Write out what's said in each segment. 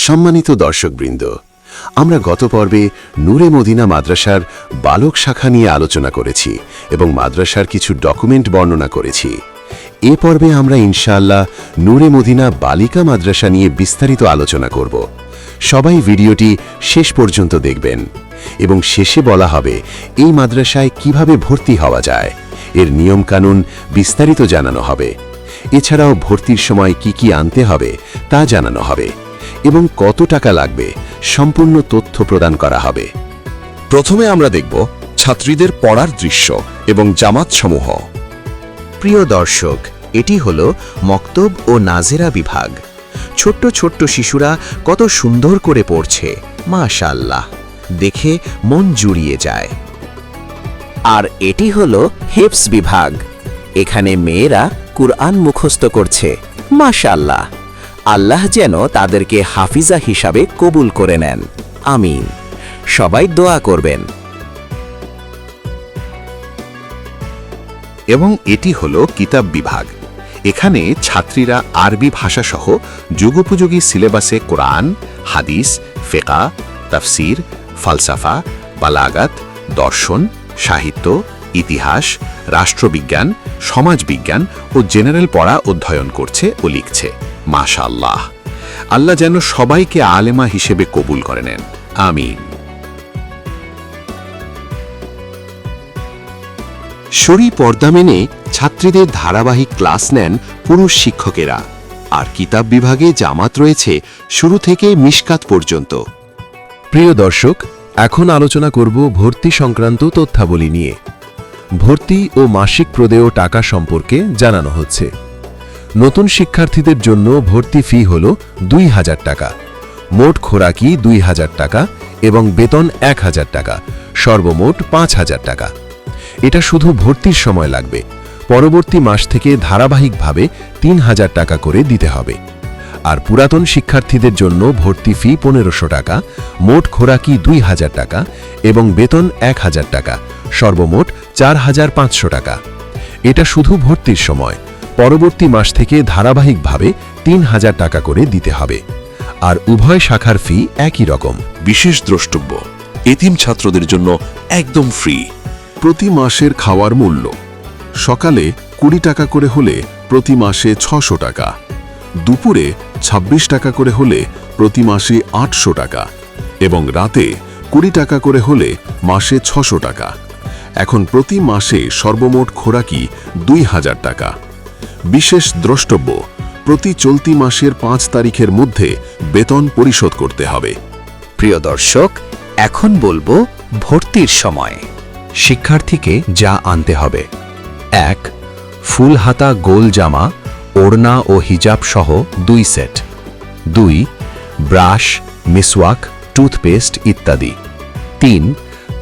সম্মানিত দর্শকবৃন্দ, আমরা গত পর্বে নূরে মদিনা মাদ্রাসার বালক শাখা নিয়ে আলোচনা করেছি এবং মাদ্রাসার কিছু ডকুমেন্ট বর্ণনা করেছি। এ পর্বে আমরা ইনশাআল্লাহ নূরে মদিনা বালিকা মাদ্রাসা নিয়ে বিস্তারিত আলোচনা করব। সবাই ভিডিওটি শেষ পর্যন্ত দেখবেন এবং শেষে বলা হবে এই মাদ্রাসায় কিভাবে ভর্তি হওয়া যায়, এর নিয়মকানুন বিস্তারিত জানানো হবে। এছাড়াও ভর্তির সময় কি কি আনতে হবে তা জানানো হবে এবং কত টাকা লাগবে সম্পূর্ণ তথ্য প্রদান করা হবে। প্রথমে আমরা দেখব ছাত্রীদের পড়ার দৃশ্য এবং জামাত সমূহ। প্রিয় দর্শক, এটি হলো মক্তব ও নাজেরা বিভাগ। ছোট্ট ছোট্ট শিশুরা কত সুন্দর করে পড়ছে, মাশাআল্লাহ, দেখে মন জুড়িয়ে যায়। আর এটি হলো হেফজ বিভাগ। এখানে মেয়েরা কুরআন মুখস্থ করছে, মাশাআল্লাহ। আল্লাহ যেন তাদেরকে হাফিজা হিসাবে কবুল করে নেন, আমিন। সবাই দোয়া করবেন। এবং এটি হলো কিতাব বিভাগ। এখানে ছাত্রীরা আরবি ভাষাসহ যুগোপযোগী সিলেবাসে কোরআন, হাদিস, ফিকহ, তাফসির, ফালসাফা, বালাগাত, দর্শন, সাহিত্য, ইতিহাস, রাষ্ট্রবিজ্ঞান, সমাজবিজ্ঞান ও জেনারেল পড়া অধ্যয়ন করছে ও লিখছে। মাশাআল্লাহ, আল্লাহ যেন সবাইকে আলেমা হিসেবে কবুল করে নেন, আমিন। শরী পর্দা মেনে ছাত্রীদের ধারাবাহিক ক্লাস নেন পুরুষ শিক্ষকেরা, আর কিতাব বিভাগে জামাত রয়েছে শুরু থেকে মিশকাত পর্যন্ত। প্রিয় দর্শক, এখন আলোচনা করব ভর্তি সংক্রান্ত তথ্যাবলী নিয়ে। ভর্তি ও মাসিক প্রদেয় টাকা সম্পর্কে জানানো হচ্ছে। নতুন শিক্ষার্থীদের জন্য ভর্তি ফি হল ২,০০০ টাকা, মোট খোরাকি ২,০০০ টাকা এবং বেতন ১,০০০ টাকা, সর্বমোট ৫,০০০ টাকা। এটা শুধু ভর্তির সময় লাগবে। পরবর্তী মাস থেকে ধারাবাহিকভাবে ৩,০০০ টাকা করে দিতে হবে। আর পুরাতন শিক্ষার্থীদের জন্য ভর্তি ফি ১৫০০ টাকা, মোট খোরাকি ২,০০০ টাকা এবং বেতন ১,০০০ টাকা, সর্বমোট ৪,৫০০ টাকা। এটা শুধু ভর্তির সময়। পরবর্তী মাস থেকে ধারাবাহিকভাবে ৩,০০০ টাকা করে দিতে হবে। আর উভয় শাখার ফি একই রকম। বিশেষ দ্রষ্টব্য, এতিম ছাত্রদের জন্য একদম ফ্রি। প্রতি মাসের খাওয়ার মূল্য সকালে ২০ টাকা করে হলে প্রতি মাসে ৬০০ টাকা, দুপুরে ২৬ টাকা করে হলে প্রতি মাসে ৮০০ টাকা এবং রাতে ২০ টাকা করে হলে মাসে ৬০০ টাকা। এখন প্রতি মাসে সর্বমোট খোরাকি ২,০০০ টাকা। বিশেষ দ্রষ্টব্য, প্রতি চলতি মাসের ৫ তারিখের মধ্যে বেতন পরিশোধ করতে হবে। প্রিয় দর্শক, এখন বলবো ভর্তির সময়। শিক্ষার্থীকে যা আনতে হবে: ১. ফুল হাতা গোল জামা, ওড়না ও হিজাব সহ ২ সেট। ২. ব্রাশ, মিসওয়াক, টুথপেস্ট ইত্যাদি। ৩.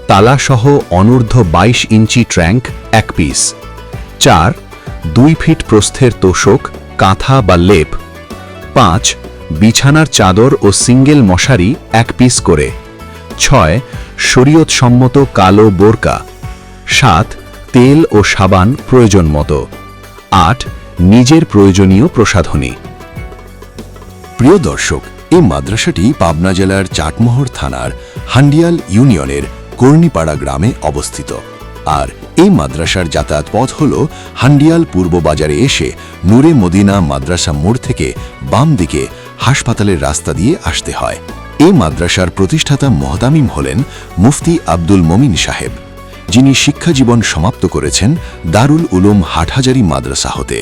তালাসহ অনূর্ধ্ব ২২ ইঞ্চি ট্র্যাঙ্ক ১ পিস। ৪. ২ ফিট প্রস্থের তোশক, কাঁথা বা লেপ। ৫. বিছানার চাদর ও সিঙ্গেল মশারি ১ পিস করে। ৬. শরীয়তসম্মত কালো বোরকা। ৭. তেল ও সাবান প্রয়োজন মতো। ৮. নিজের প্রয়োজনীয় প্রসাধনী। প্রিয় দর্শক, এই মাদ্রাসাটি পাবনা জেলার চাটমোহর থানার হান্ডিয়াল ইউনিয়নের কর্ণিপাড়া গ্রামে অবস্থিত। আর এই মাদ্রাসার যাতায়াত পথ হল হান্ডিয়াল পূর্ব বাজারে এসে নূরে মদিনা মাদ্রাসা মোড় থেকে বাম দিকে হাসপাতালের রাস্তা দিয়ে আসতে হয়। এই মাদ্রাসার প্রতিষ্ঠাতা মহতামিম হলেন মুফতি আব্দুল মমিন সাহেব, যিনি শিক্ষাজীবন সমাপ্ত করেছেন দারুল উলুম হাটহাজারী মাদ্রাসা হতে।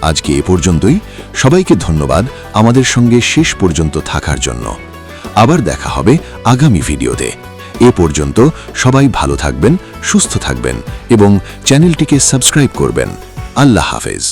আজকে এ পর্যন্তই। সবাইকে ধন্যবাদ আমাদের সঙ্গে শেষ পর্যন্ত থাকার জন্য। আবার দেখা হবে আগামী ভিডিওতে। এ পর্যন্ত সবাই ভালো থাকবেন, সুস্থ থাকবেন এবং চ্যানেলটিকে সাবস্ক্রাইব করবেন। আল্লাহ হাফেজ।